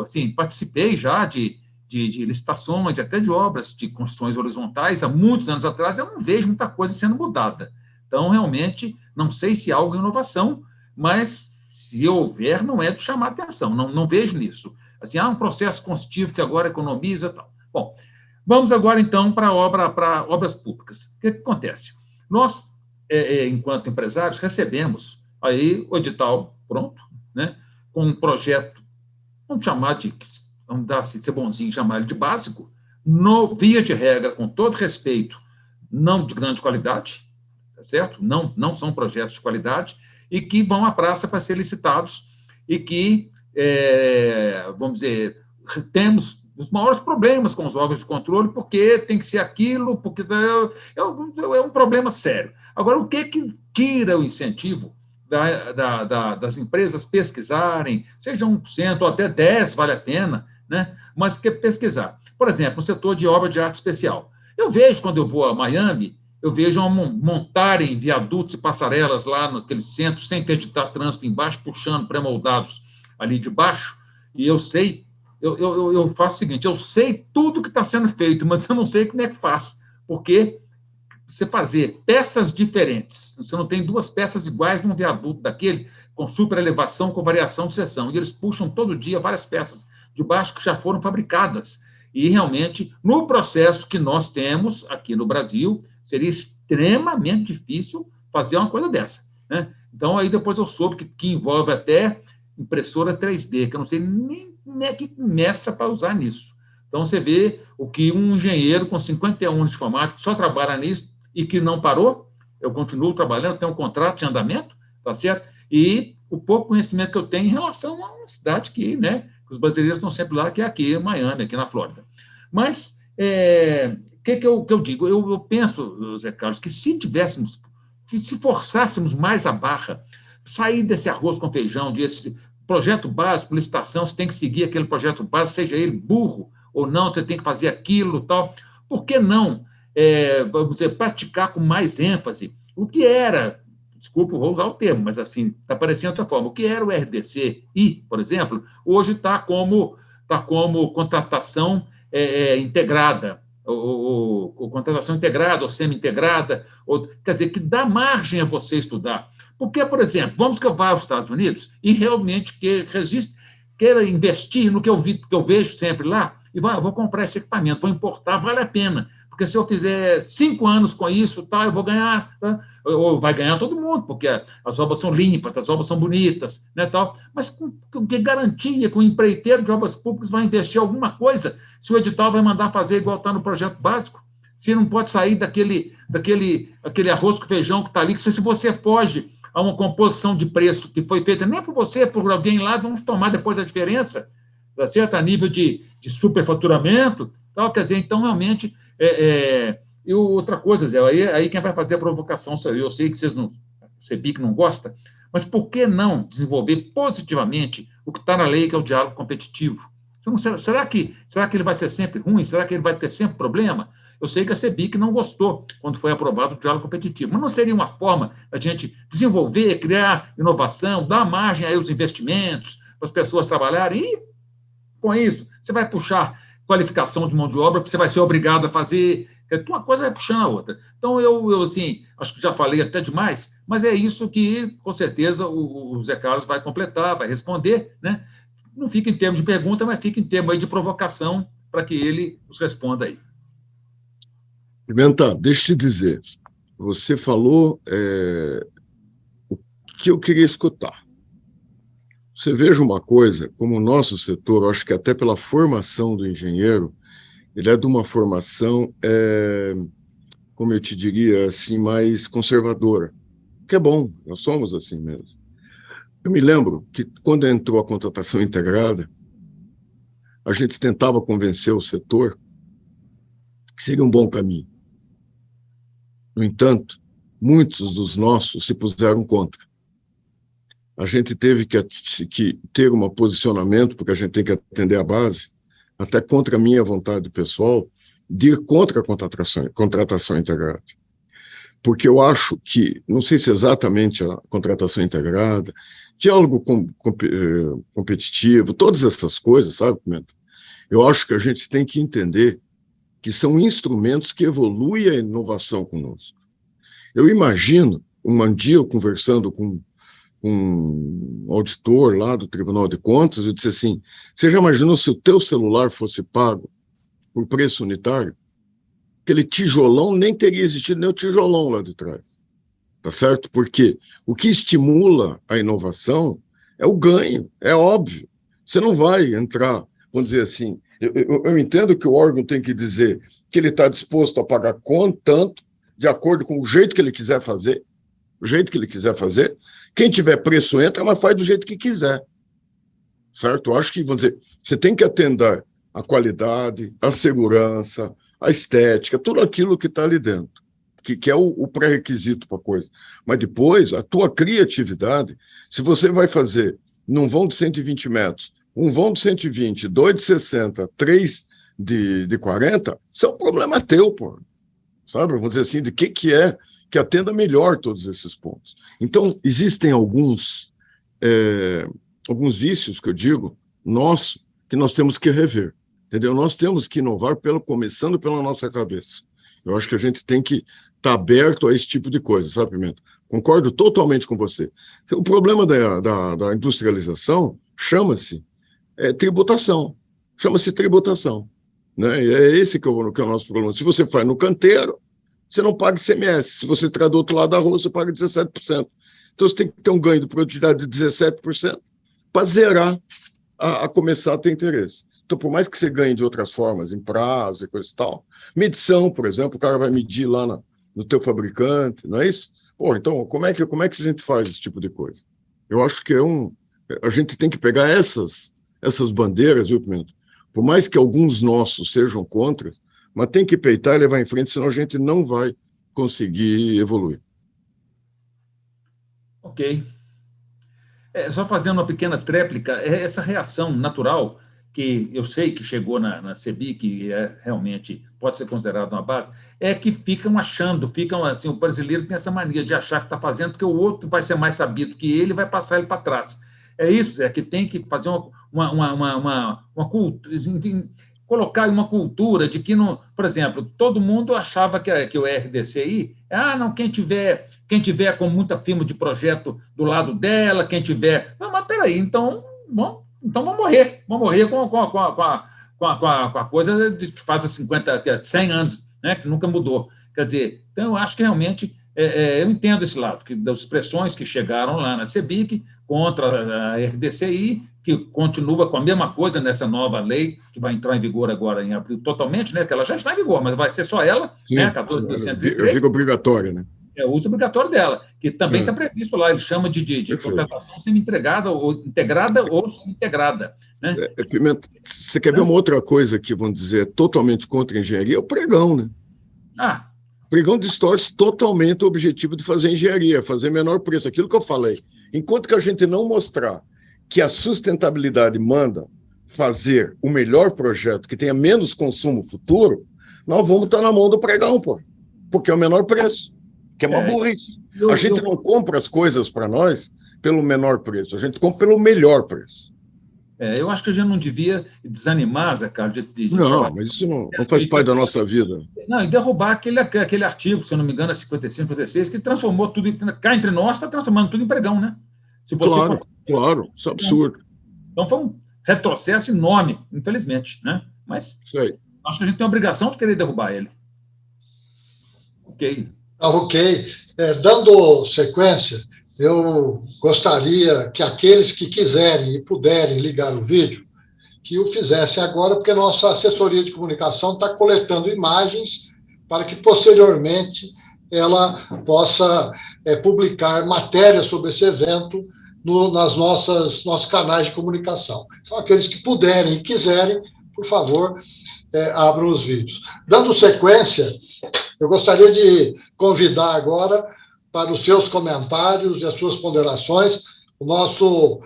Assim, participei já de licitações, até de obras de construções horizontais, há muitos anos atrás, eu não vejo muita coisa sendo mudada. Então, realmente, não sei se há alguma inovação, mas, se houver, não é de chamar atenção, não vejo nisso. Assim, há um processo constitutivo que agora economiza e tal. Bom, vamos agora, então, para obras públicas. O que acontece? Nós, enquanto empresários, recebemos aí o edital pronto, né, com um projeto, vamos dar, se ser bonzinho, chamar ele de básico, via de regra, com todo respeito, não de grande qualidade, tá certo? Não são projetos de qualidade, e que vão à praça para ser licitados, e que, vamos dizer, temos os maiores problemas com os órgãos de controle, porque tem que ser aquilo, porque é um problema sério. Agora, o que tira o incentivo das empresas pesquisarem, seja 1% ou até 10%, vale a pena, né? Mas que pesquisar. Por exemplo, no setor de obra de arte especial. Eu vejo, quando eu vou a Miami, eu vejo montarem viadutos e passarelas lá naquele centro, sem interditar trânsito embaixo, puxando pré-moldados ali de baixo, e eu sei, eu faço o seguinte, eu sei tudo que está sendo feito, mas eu não sei como é que faz, porque você fazer peças diferentes, você não tem duas peças iguais num viaduto daquele, com super elevação, com variação de seção, e eles puxam todo dia várias peças de baixo que já foram fabricadas, e realmente, no processo que nós temos aqui no Brasil, seria extremamente difícil fazer uma coisa dessa, né? Então, aí depois eu soube que envolve até impressora 3D, que eu não sei nem como é que começa para usar nisso. Então, você vê o que um engenheiro com 51 anos de informática só trabalha nisso e que não parou. Eu continuo trabalhando, tenho um contrato de andamento, tá certo? E o pouco conhecimento que eu tenho em relação a uma cidade que, né, os brasileiros estão sempre lá, que é aqui em Miami, aqui na Flórida. Mas, o que eu digo? Eu penso, Zé Carlos, que se forçássemos mais a barra, sair desse arroz com feijão, desse projeto básico, licitação, você tem que seguir aquele projeto básico, seja ele burro ou não, você tem que fazer aquilo e tal. Por que não, vamos dizer, praticar com mais ênfase o que era, desculpa, vou usar o termo, mas assim, está parecendo outra forma, o que era o RDC-I, por exemplo, hoje está como contratação integrada, ou contratação integrada, ou semi-integrada, quer dizer, que dá margem a você estudar. Porque, por exemplo, vamos que eu vá aos Estados Unidos e realmente queira investir no que eu vejo sempre lá, e vou comprar esse equipamento, vou importar, vale a pena, porque se eu fizer 5 anos com isso, eu vou ganhar, tá? Ou vai ganhar todo mundo, porque as obras são limpas, as obras são bonitas, né, tal. Mas com que garantia que o empreiteiro de obras públicas vai investir alguma coisa se o edital vai mandar fazer igual está no projeto básico? Se não pode sair daquele arroz com feijão que está ali, que se você foge a uma composição de preço que foi feita nem por você, por alguém lá, vamos tomar depois a diferença, tá certo? A nível de superfaturamento, tal, quer dizer, então, realmente, e outra coisa, Zé, aí quem vai fazer a provocação sou eu sei que CEBIC não gosta, mas por que não desenvolver positivamente o que está na lei, que é o diálogo competitivo? Será que ele vai ser sempre ruim? Será que ele vai ter sempre problema? Eu sei que a CEBIC não gostou quando foi aprovado o diálogo competitivo, mas não seria uma forma da gente desenvolver, criar inovação, dar margem aí aos investimentos, para as pessoas trabalharem, e com isso você vai puxar qualificação de mão de obra, que você vai ser obrigado a fazer, uma coisa vai puxando a outra. Então, eu assim, acho que já falei até demais, mas é isso que, com certeza, o Zé Carlos vai completar, vai responder, né? Não fica em termos de pergunta, mas fica em termos aí de provocação, para que ele nos responda aí. Pimenta, deixa eu te dizer, você falou o que eu queria escutar. Você veja uma coisa, como o nosso setor, eu acho que até pela formação do engenheiro, ele é de uma formação, como eu te diria, assim, mais conservadora, que é bom, nós somos assim mesmo. Eu me lembro que, quando entrou a contratação integrada, a gente tentava convencer o setor que seria um bom caminho. No entanto, muitos dos nossos se puseram contra. A gente teve que ter um posicionamento, porque a gente tem que atender a base, até contra a minha vontade pessoal, de ir contra a contratação integrada. Porque eu acho que, não sei se exatamente a contratação integrada, diálogo competitivo, todas essas coisas, sabe, Pimenta? Eu acho que a gente tem que entender que são instrumentos que evoluem a inovação conosco. Eu imagino, um dia eu conversando com um auditor lá do Tribunal de Contas, eu disse assim, você já imaginou se o teu celular fosse pago por preço unitário? Aquele tijolão, nem teria existido nem o tijolão lá de trás, tá certo? Porque o que estimula a inovação é o ganho, é óbvio. Você não vai entrar, vamos dizer assim, eu entendo que o órgão tem que dizer que ele está disposto a pagar tanto, de acordo com o jeito que ele quiser fazer, o jeito que ele quiser fazer. Quem tiver preço entra, mas faz do jeito que quiser, certo? Eu acho que, vamos dizer, você tem que atender a qualidade, a segurança, a estética, tudo aquilo que está ali dentro, que é o pré-requisito para a coisa. Mas depois, a tua criatividade, se você vai fazer num vão de 120 metros, um vão de 120, 2 de 60, 3 de 40, isso é um problema teu, pô. Sabe? Vamos dizer assim, de que é que atenda melhor todos esses pontos. Então, existem alguns vícios, que eu digo, que nós temos que rever, entendeu? Nós temos que inovar começando pela nossa cabeça. Eu acho que a gente tem que estar aberto a esse tipo de coisa, sabe, Pimenta? Concordo totalmente com você. O problema da industrialização chama-se tributação. Chama-se tributação. Né? E é esse que é o nosso problema. Se você faz no canteiro, você não paga ICMS. Se você traz do outro lado da rua, você paga 17%. Então, você tem que ter um ganho de produtividade de 17% para zerar a começar a ter interesse. Então, por mais que você ganhe de outras formas, em prazo e coisa e tal, medição, por exemplo, o cara vai medir lá no teu fabricante, não é isso? Pô, então, como é que a gente faz esse tipo de coisa? Eu acho que a gente tem que pegar essas bandeiras, viu, Pimenta? Por mais que alguns nossos sejam contra, mas tem que peitar e levar em frente, senão a gente não vai conseguir evoluir. Ok. Só fazendo uma pequena tréplica, essa reação natural que eu sei que chegou na CEBIC, que realmente pode ser considerada uma base, é que ficam achando, assim, o brasileiro tem essa mania de achar que está fazendo porque o outro vai ser mais sabido que ele, vai passar ele para trás. É isso, que tem que fazer uma cultura, colocar uma cultura de que, por exemplo, todo mundo achava que o RDCI, não, quem tiver com muita firma de projeto do lado dela, quem tiver... Não, mas peraí, então vamos morrer com a coisa que faz 100 anos, né, que nunca mudou. Quer dizer, então eu acho que realmente, eu entendo esse lado, das pressões que chegaram lá na CEBIC contra a RDCI, que continua com a mesma coisa nessa nova lei, que vai entrar em vigor agora em abril totalmente, né, que ela já está em vigor, mas vai ser só ela, Sim, né, 14.103. Fica obrigatória, né? É o uso obrigatório dela, que também está previsto lá, ele chama de contratação semi-integrada ou integrada ou semi-integrada. Né? Pimenta, você quer ver uma outra coisa que, vamos dizer, totalmente contra a engenharia? É o pregão, né? O pregão distorce totalmente o objetivo de fazer engenharia, fazer menor preço, aquilo que eu falei. Enquanto que a gente não mostrar que a sustentabilidade manda fazer o melhor projeto, que tenha menos consumo futuro, nós vamos estar na mão do pregão, porque é o menor preço. Que é uma burrice. A gente não compra as coisas para nós pelo menor preço, a gente compra pelo melhor preço. Eu acho que a gente não devia desanimar, Zé Carlos, não, mas isso não faz parte da nossa vida. Não, e derrubar aquele artigo, se eu não me engano, é 55, 56, que transformou tudo, cá entre nós, está transformando tudo em pregão, né? Se você claro, isso é absurdo. Então foi um retrocesso enorme, infelizmente, né? Mas acho que a gente tem a obrigação de querer derrubar ele. Ok. Ok. Dando sequência, eu gostaria que aqueles que quiserem e puderem ligar o vídeo, que o fizessem agora, porque nossa assessoria de comunicação está coletando imagens para que, posteriormente, ela possa publicar matérias sobre esse evento nossos canais de comunicação. Então, aqueles que puderem e quiserem, por favor, abram os vídeos. Dando sequência, eu gostaria de convidar agora para os seus comentários e as suas ponderações o nosso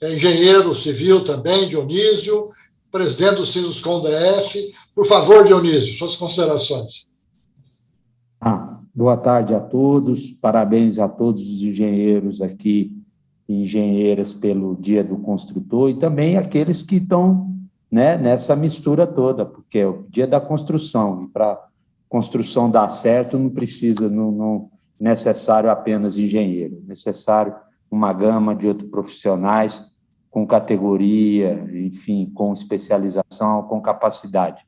engenheiro civil também, Dionísio, presidente do Sinduscom DF. Por favor, Dionísio, suas considerações. Boa tarde a todos, parabéns a todos os engenheiros aqui e engenheiras pelo Dia do Construtor e também aqueles que estão, né, nessa mistura toda, porque é o Dia da Construção, e para construção dar certo não precisa, não necessário apenas engenheiro, é necessário uma gama de outros profissionais com categoria, enfim, com especialização, com capacidade.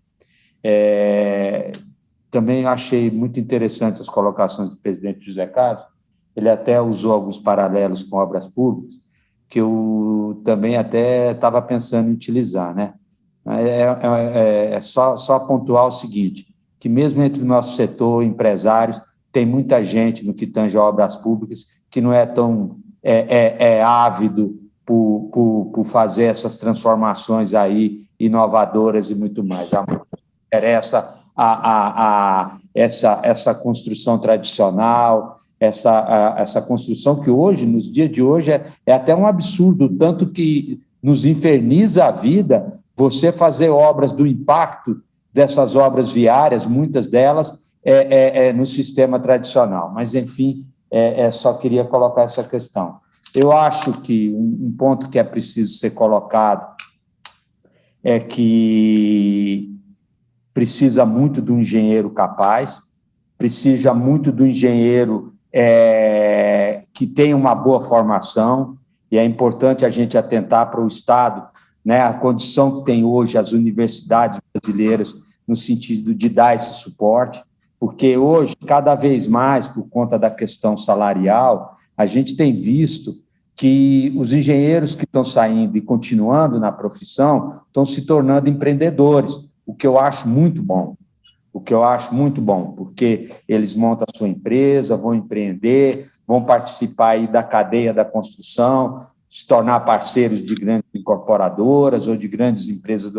Também achei muito interessante as colocações do presidente José Carlos, ele até usou alguns paralelos com obras públicas, que eu também até estava pensando em utilizar, né? Só pontuar o seguinte, que mesmo entre o nosso setor, empresários, tem muita gente no que tange a obras públicas que não é tão ávido por fazer essas transformações aí inovadoras e muito mais. Interessa essa construção tradicional, essa construção que hoje, nos dias de hoje, é até um absurdo, tanto que nos inferniza a vida você fazer obras do impacto dessas obras viárias, muitas delas, no sistema tradicional. Mas, enfim, só queria colocar essa questão. Eu acho que um ponto que é preciso ser colocado é que precisa muito do engenheiro capaz, precisa muito do engenheiro que tem uma boa formação, e é importante a gente atentar para o Estado, né, a condição que tem hoje as universidades brasileiras no sentido de dar esse suporte, porque hoje, cada vez mais, por conta da questão salarial, a gente tem visto que os engenheiros que estão saindo e continuando na profissão estão se tornando empreendedores, o que eu acho muito bom. Porque eles montam a sua empresa, vão empreender, vão participar aí da cadeia da construção, se tornar parceiros de grandes incorporadoras ou de grandes empresas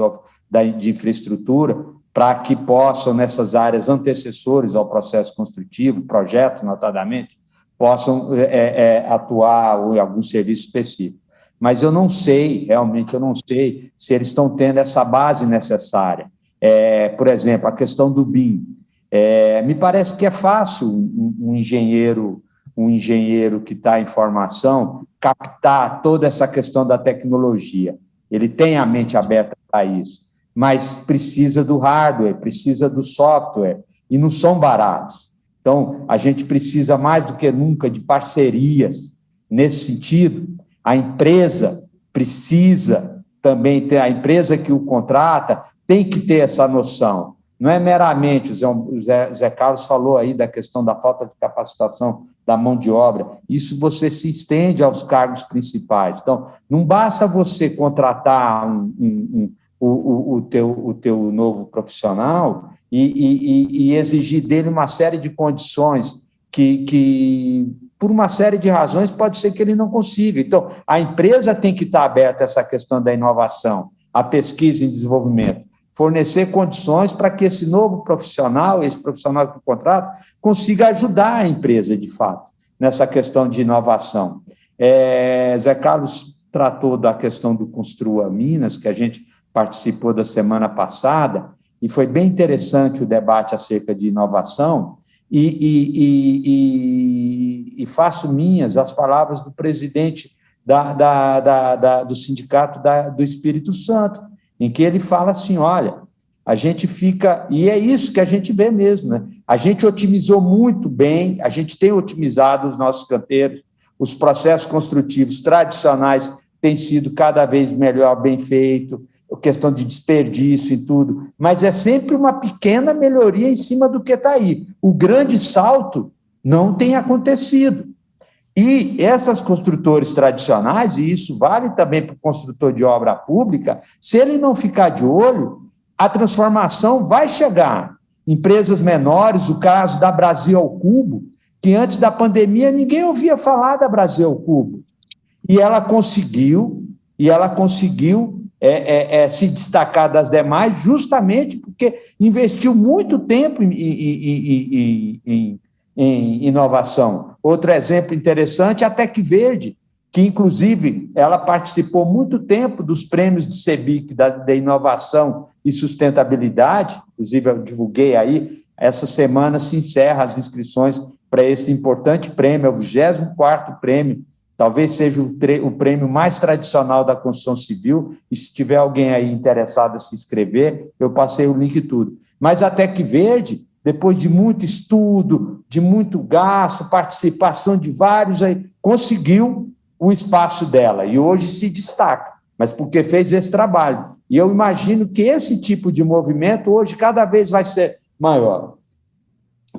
de infraestrutura, para que possam, nessas áreas antecessores ao processo construtivo, projetos, notadamente, possam atuar em algum serviço específico. Mas eu não sei se eles estão tendo essa base necessária. Por exemplo, a questão do BIM. Me parece que é fácil um engenheiro que está em formação captar toda essa questão da tecnologia. Ele tem a mente aberta para isso, mas precisa do hardware, precisa do software, e não são baratos. Então, a gente precisa mais do que nunca de parcerias nesse sentido. A empresa precisa também ter, a empresa que o contrata tem que ter essa noção. Não é meramente, o Zé Carlos falou aí da questão da falta de capacitação da mão de obra, isso você se estende aos cargos principais. Então, não basta você contratar o teu novo profissional e exigir dele uma série de condições que, por uma série de razões, pode ser que ele não consiga. Então, a empresa tem que estar aberta a essa questão da inovação, a pesquisa e desenvolvimento, fornecer condições para que esse novo profissional, esse profissional que contrata, consiga ajudar a empresa, de fato, nessa questão de inovação. Zé Carlos tratou da questão do Construa Minas, que a gente participou da semana passada, e foi bem interessante o debate acerca de inovação, e faço minhas as palavras do presidente do Sindicato do Espírito Santo, em que ele fala assim, olha, a gente fica... E é isso que a gente vê mesmo, né? A gente otimizou muito bem, a gente tem otimizado os nossos canteiros, os processos construtivos tradicionais têm sido cada vez melhor, bem feito, questão de desperdício e tudo, mas é sempre uma pequena melhoria em cima do que está aí. O grande salto não tem acontecido. E essas construtores tradicionais, e isso vale também para o construtor de obra pública, se ele não ficar de olho, a transformação vai chegar. Empresas menores, o caso da Brasil ao Cubo, que antes da pandemia ninguém ouvia falar da Brasil ao Cubo. E ela conseguiu se destacar das demais justamente porque investiu muito tempo em inovação. Outro exemplo interessante é a Tec Verde, que, inclusive, ela participou muito tempo dos prêmios de CEBIC da inovação e sustentabilidade, inclusive eu divulguei aí, essa semana se encerra as inscrições para esse importante prêmio, é o 24º prêmio, talvez seja o prêmio mais tradicional da construção civil, e se tiver alguém aí interessado a se inscrever, eu passei o link e tudo. Mas a Tec Verde, depois de muito estudo, de muito gasto, participação de vários, aí, conseguiu o espaço dela, e hoje se destaca, mas porque fez esse trabalho. E eu imagino que esse tipo de movimento hoje cada vez vai ser maior.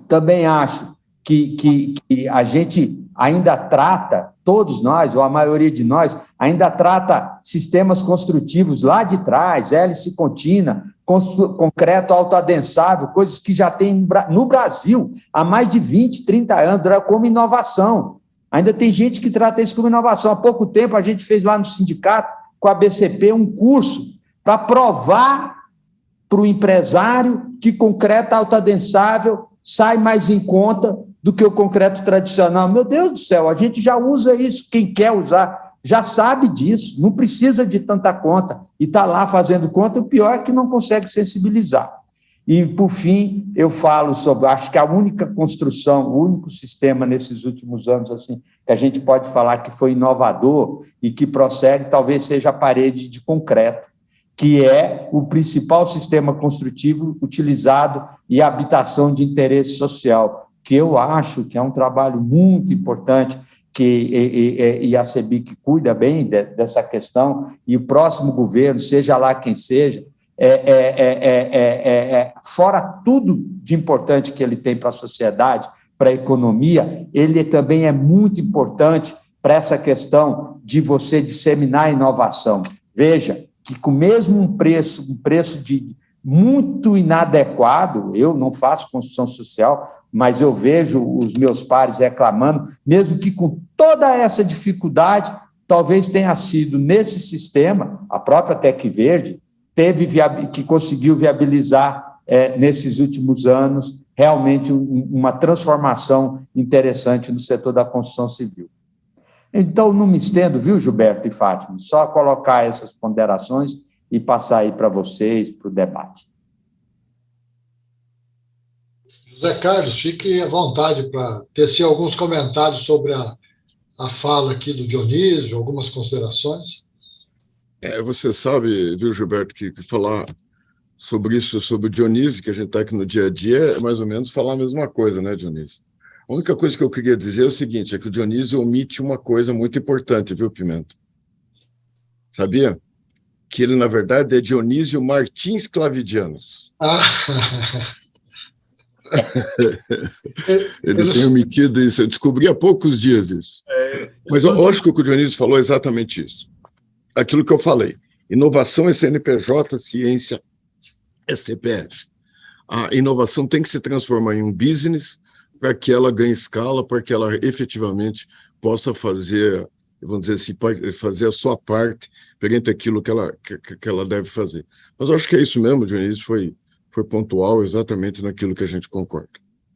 Também acho que a gente ainda trata, todos nós, ou a maioria de nós, ainda trata sistemas construtivos lá de trás, hélice contínua, concreto autoadensável, coisas que já tem no Brasil há mais de 20, 30 anos, como inovação. Ainda tem gente que trata isso como inovação. Há pouco tempo a gente fez lá no sindicato, com a BCP, um curso para provar para o empresário que concreto autoadensável sai mais em conta do que o concreto tradicional. Meu Deus do céu, a gente já usa isso, quem quer usar já sabe disso, não precisa de tanta conta, e está lá fazendo conta, o pior é que não consegue sensibilizar. E, por fim, eu falo sobre, acho que a única construção, o único sistema nesses últimos anos assim, que a gente pode falar que foi inovador e que prossegue, talvez seja a parede de concreto, que é o principal sistema construtivo utilizado em habitação de interesse social, que eu acho que é um trabalho muito importante, e a CEBIC cuida bem dessa questão, e o próximo governo, seja lá quem seja, fora tudo de importante que ele tem para a sociedade, para a economia, ele também é muito importante para essa questão de você disseminar a inovação. Veja que com mesmo um preço de muito inadequado, eu não faço construção social, mas eu vejo os meus pares reclamando, mesmo que com toda essa dificuldade, talvez tenha sido nesse sistema, a própria Tec Verde que conseguiu viabilizar, nesses últimos anos, realmente uma transformação interessante no setor da construção civil. Então, não me estendo, viu, Gilberto e Fátima? Só colocar essas ponderações e passar aí para vocês, para o debate. José Carlos, fique à vontade para tecer alguns comentários sobre a fala aqui do Dionísio, algumas considerações. Você sabe, viu, Gilberto, que falar sobre isso, sobre o Dionísio, que a gente está aqui no dia a dia, é mais ou menos falar a mesma coisa, né, Dionísio? A única coisa que eu queria dizer é o seguinte, é que o Dionísio omite uma coisa muito importante, viu, Pimenta? Sabia? Que ele, na verdade, é Dionísio Martins Clavedianos. Ele tem omitido isso, eu descobri há poucos dias isso. Mas eu acho que o que o Dionísio falou é exatamente isso. Aquilo que eu falei, inovação é CNPJ, ciência é CPF. A inovação tem que se transformar em um business para que ela ganhe escala, para que ela efetivamente possa fazer, vamos dizer assim, fazer a sua parte perante aquilo que ela deve fazer. Mas eu acho que é isso mesmo, Dionísio, foi pontual exatamente naquilo que a gente concorda.